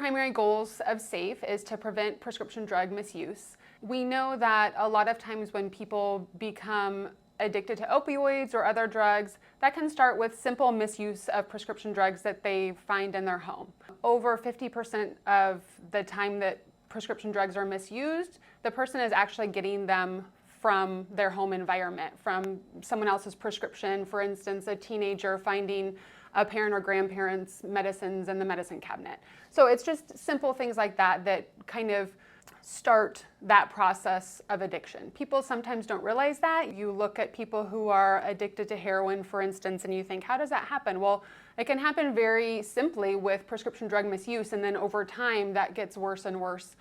primary goals of SAFE is to prevent prescription drug misuse. We know that a lot of times when people become addicted to opioids or other drugs, that can start with simple misuse of prescription drugs that they find in their home. Over 50% of the time that prescription drugs are misused, the person is actually getting them from their home environment, from someone else's prescription. For instance, a teenager finding a parent or grandparent's medicines in the medicine cabinet. So it's just simple things like that that kind of start that process of addiction. People sometimes don't realize that. You look at people who are addicted to heroin, for instance, and you think, how does that happen? Well, it can happen very simply with prescription drug misuse, and then over time that gets worse and worse.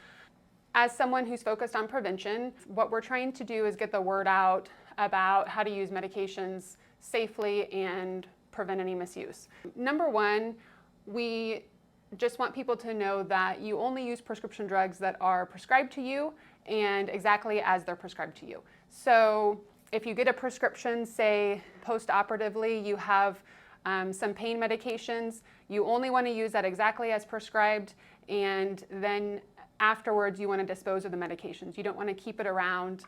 As someone who's focused on prevention, what we're trying to do is get the word out about how to use medications safely and prevent any misuse. Number one, we just want people to know that you only use prescription drugs that are prescribed to you and exactly as they're prescribed to you. So if you get a prescription, say post-operatively, you have some pain medications, you only want to use that exactly as prescribed, and then afterwards you want to dispose of the medications. You don't want to keep it around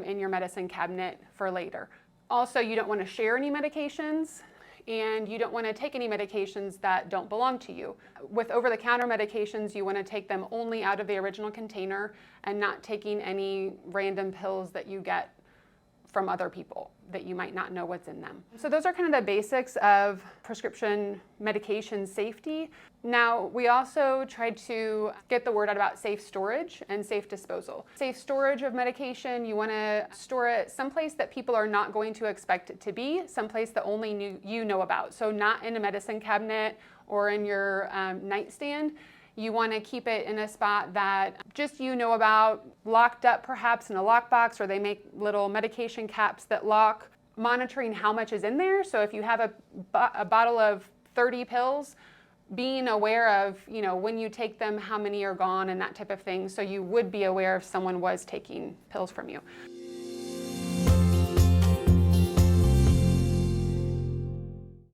in your medicine cabinet for later. Also, you don't want to share any medications, and you don't want to take any medications that don't belong to you. With over-the-counter medications, you want to take them only out of the original container and not taking any random pills that you get from other people that you might not know what's in them. So those are kind of the basics of prescription medication safety. Now, we also tried to get the word out about safe storage and safe disposal. Safe storage of medication, you want to store it someplace that people are not going to expect it to be, someplace that only you know about. So not in a medicine cabinet or in your nightstand. You want to keep it in a spot that just you know about, locked up perhaps in a lockbox, or they make little medication caps that lock. Monitoring how much is in there. So if you have a bottle of 30 pills, being aware of, when you take them, how many are gone and that type of thing. So you would be aware if someone was taking pills from you.